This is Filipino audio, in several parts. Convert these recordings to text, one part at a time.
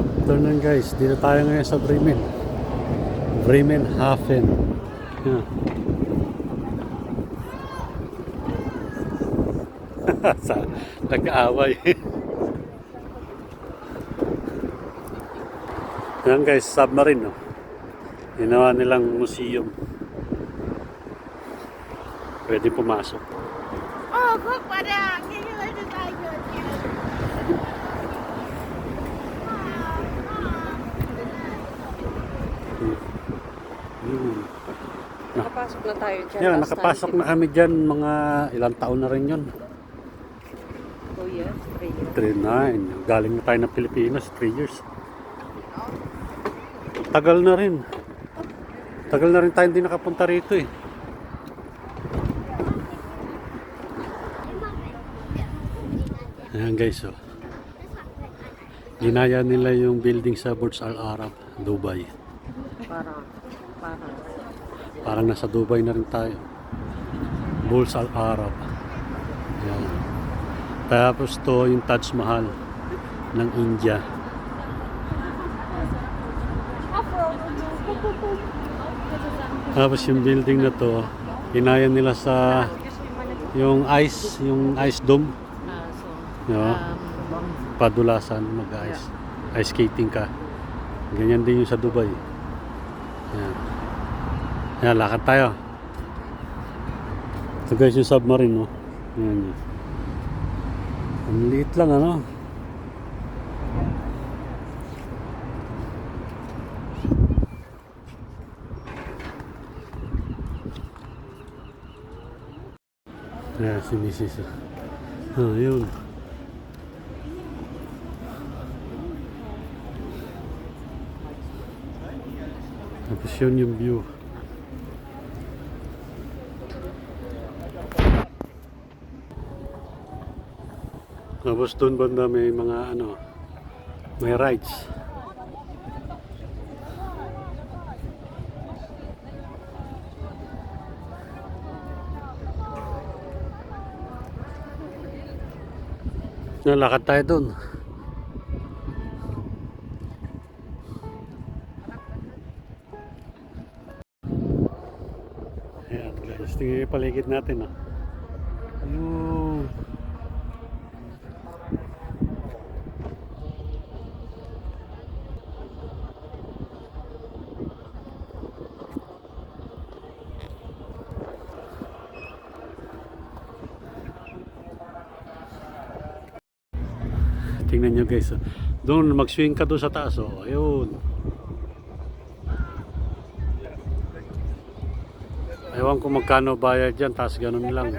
Afternoon guys, dito tayo ngayon sa Bremen. Bremenhaven. Yan. Sa nag-aaway. Yan guys, submarine, no? Ginawa nilang museum. Pwede pumasok. Oh, guck mal da. Can you let us like your Nakapasok na tayo dyan. Yan, last nakapasok time. na kami dyan. Mga ilang taon na rin yun. 2 years, 3 years. 3-9. Galing na tayo ng Pilipinas, 3 years. Tagal na rin. Tagal na rin tayo hindi nakapunta rito eh. Ayan guys, oh. Ginaya nila yung building sa Burj Al Arab, Dubai. Parang. Parang nasa Dubai na rin tayo. Burj Al Arab. Ayan. Tapos to yung Taj Mahal ng India. Tapos yung building na to, ginaya nila sa yung ice dome. So, No? Padulasan, mag-ice. Ice skating ka. Ganyan din yung sa Dubai. Yan. Yan, lakad tayo. Ito guys yung submarine, no? Yan. Ang liit lang, ano? Yan, si Mrs. Ah, yun. Tapos yun yung view. Tapos doon banda may mga ano, may rides. Nalakad tayo doon. Ayan guys, tingnan yung paligid natin, ah. Ayun. Tingnan nyo guys, oh. Doon mag-swing ka doon sa taas, oh. Ayun. Ewan ko magkano bayad dyan, taas ganun lang.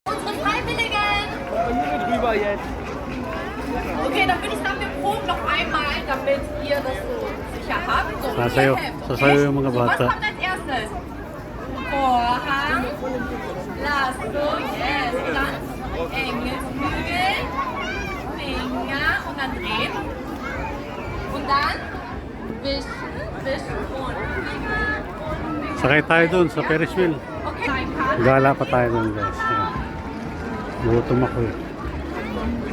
Unsere Freiwilligen! Drüber jetzt. Okay, dann würde ich sagen, wir proben noch einmal, damit ihr das so sicher habt. So, Sasayaw, ihr helft, sasayaw okay? yung mga So, was bata. kommt als erstes? Vorhang, Lasso, yes. Und dann Engelsflügel, Finger und dann drehen. Und dann wischen, wischen und Finger und Sakay tayo doon sa Ferris wheel. okay, ein Paar. Gala pa tayo doon guys. Ayan. Gutom ako eh.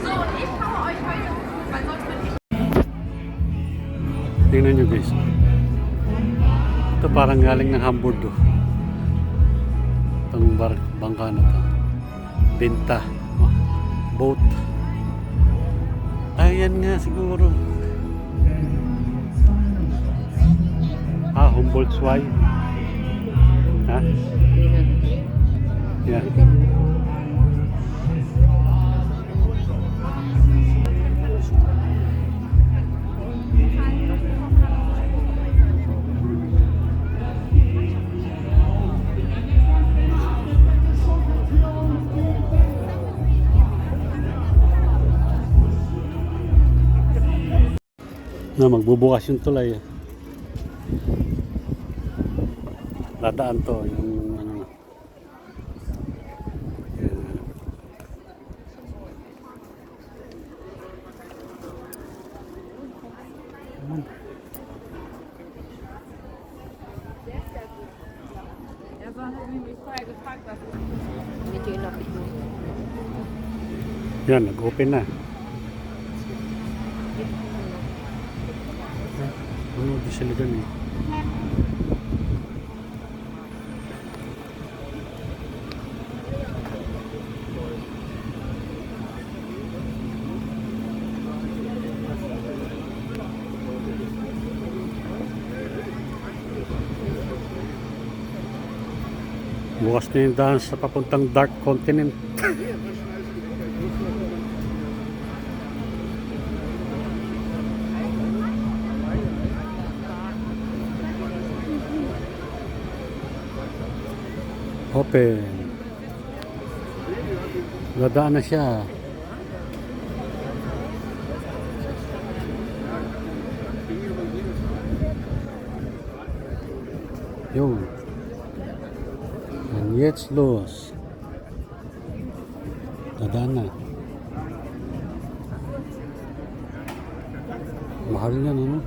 So, und ich haue euch heute, weil sonst bin ich. Tingnan nyo guys. Ito parang galing ng Hamburg, oh. Itong bangka na to. Benta. Oh, boat. Ayan nga siguro. Humboldt-Zwei. Ha? Yeah. Na magbubukas yung tulay. Dadaan to yung ano. Medyo ilapit mo. Yan, nag-open na. Ano, di sila dyan eh. Bukas na yung daan sa papuntang Dark Continent. Open. Dadaan na siya. Yun. And jetzt los. Dadaan na. Mahal yan, ano?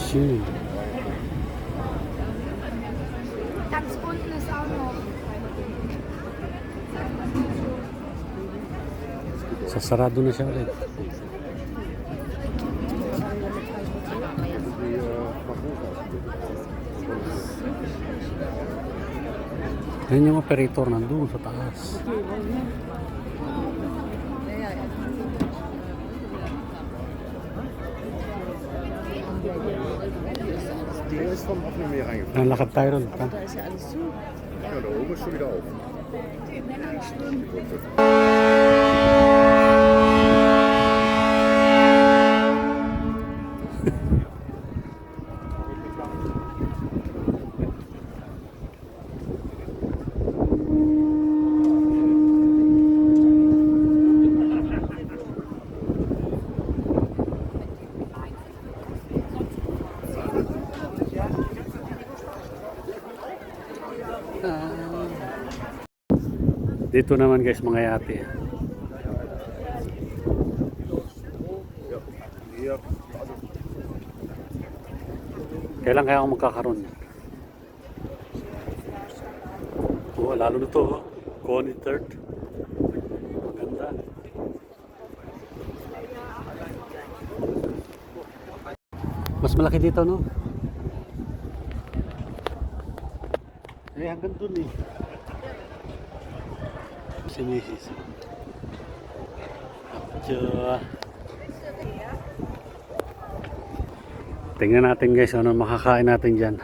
Schön. Ganz unten ist auch noch. Sasarado na siya ulit. Ayun yung operator nandun sa taas. Der ist vom offenen Meer reingefallen. Nalakad tayo ron. Da ist ja alles zu. Ja, da oben ist schon wieder auf. Dito naman guys mga yate. Hier, Kailan kaya ako magkakaroon? Oh, lalo na to. Connie Third. Maganda. Mas malaki dito, no? Eh, hanggang dun eh. Si Mrs. Diyo. Tingnan natin guys ano makakain natin dyan.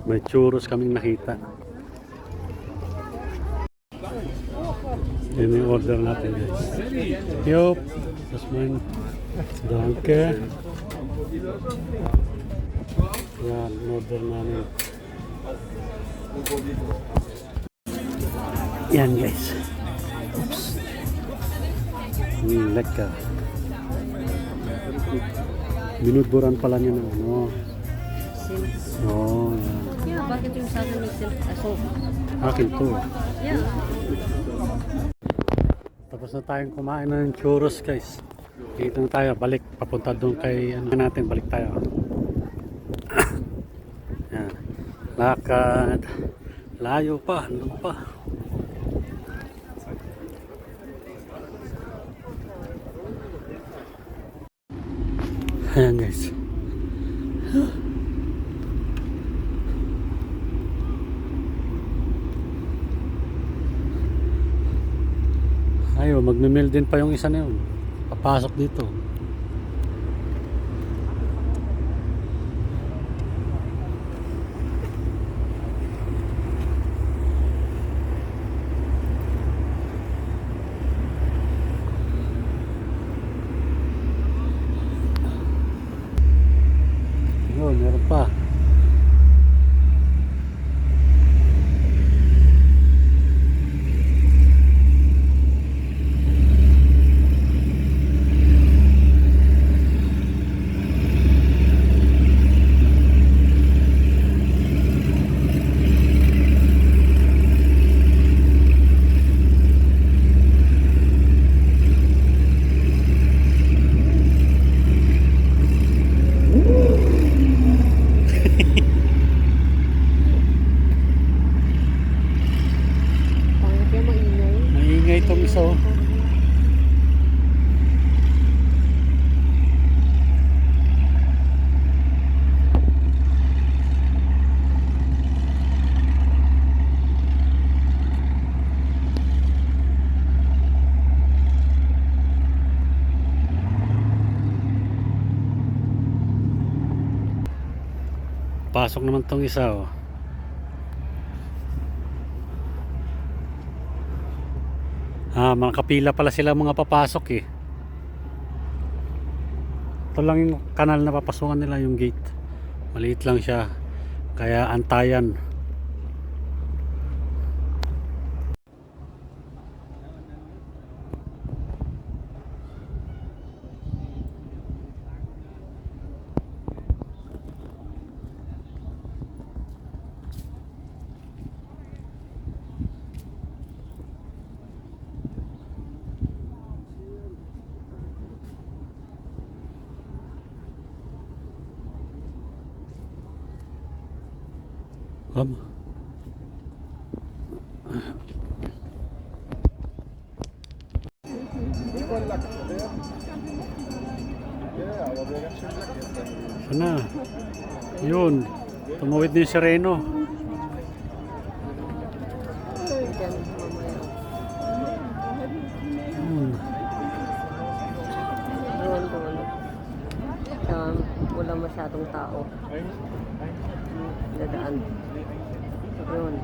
May churros kaming nakita. Yan yung order natin guys. Yup. Das mein. Danke. Yan, order namin. Yan guys. Oops. Lekker. Binudburan pala niya ng ano. Silk. Oh, yan. Yeah, bakit yung sa akin may silk aso? Akin to. Yeah. Tapos na tayong kumain ng churros guys. Dito na tayo, balik. Papunta doon kay ano natin, balik tayo. Yan. Lakad. Layo pa, doon pa. Ayan guys. Ayo, magme-mail din pa yung isa na yun. Papasok dito. meron pa. Pangit yung maingay. Maingay itong isa oh. Pasok naman tong isa oh. Mga kapila pala sila mga papasok eh. Ito lang yung kanal na papasukan nila, yung gate. Maliit lang siya. Kaya antayan. Come. Sana. Yun. Tumawid din si Reno. Diyan, mamaya. Doon. Wala masyadong tao. Dadaan. Yun.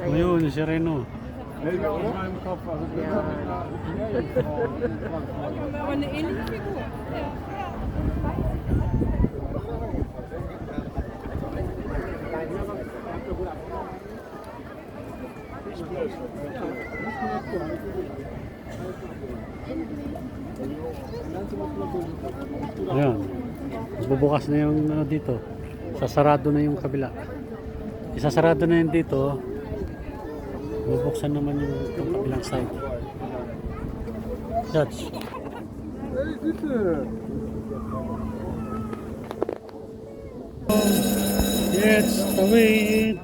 Ayun, si Reno. Yan. Ayan. Bubukas na yung dito. Sasarado na yung kabila. Isasarado na yung dito. Bubuksan naman yung kabilang side. Judge. Yes, wait.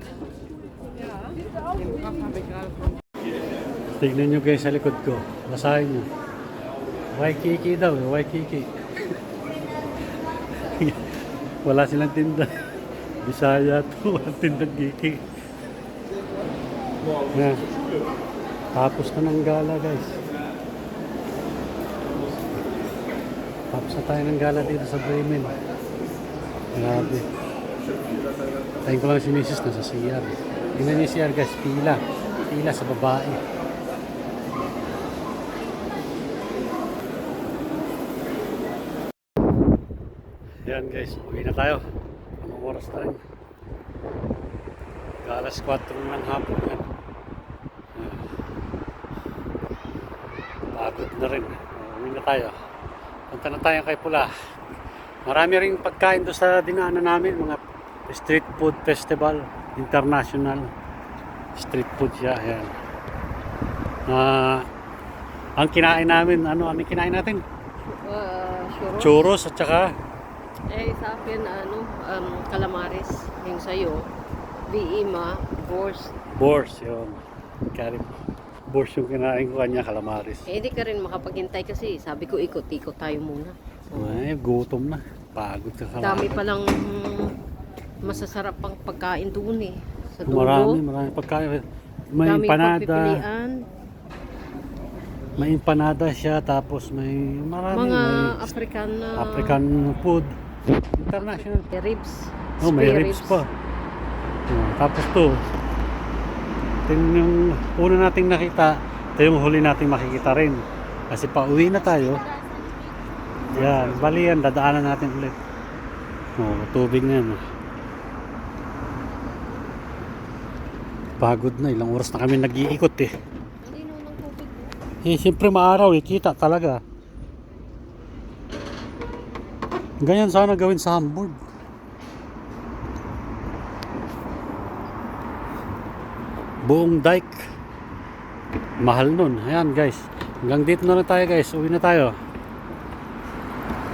Tignan nyo guys sa likod ko. Basahin nyo. Waikiki daw, Waikiki. Wala silang tinda. Bisaya to, walang tindang kiki. Yan. Tapos na ng gala guys. Tapos na tayo ng gala dito sa Bremen. Grabe. Tayo ko lang si Mrs. na sa CR. Tingnan niyo CR guys, pila. Pila sa babae. Yan guys, uwi na tayo. Anong oras tayo? Alas 4 ng hapon yan. Pagod na rin. Uwi na tayo. Punta na tayo kay Pula. Marami rin pagkain doon sa dinaanan namin. Mga street food festival. International. Street food siya. Yan. Ang kinain namin, ano kinain natin? Churros at saka Sa akin, calamares. Yung sa'yo, Viima, Bors. Bors, yun. Bors yung kinain ko kanya, calamares. Hindi ka rin makapaghintay kasi sabi ko ikot-ikot tayo muna. Ay, gutom na. Pagod ka Dami palang masasarap pang pagkain doon eh. Sa dulo. Marami pagkain. May Daming empanada. pagpipilian. May empanada siya, tapos may marami. Mga May African food. International. Ribs. Oh, may spare ribs pa. Tapos to. Ito yung una nating nakita. Ito yung huli nating makikita rin. Kasi pauwi na tayo. Yan, bali yan, dadaanan natin ulit. Oh, tubig na yan. Pagod na, ilang oras na kami nag-iikot eh. Hindi naman ng tubig. Eh, siyempre maaraw eh, kita talaga. Ganyan sana gawin sa Hamburg. Buong dike. Mahal nun. Ayan guys. Hanggang dito na lang tayo guys. Uwi na tayo.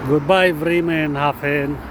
Goodbye Bremenhaven.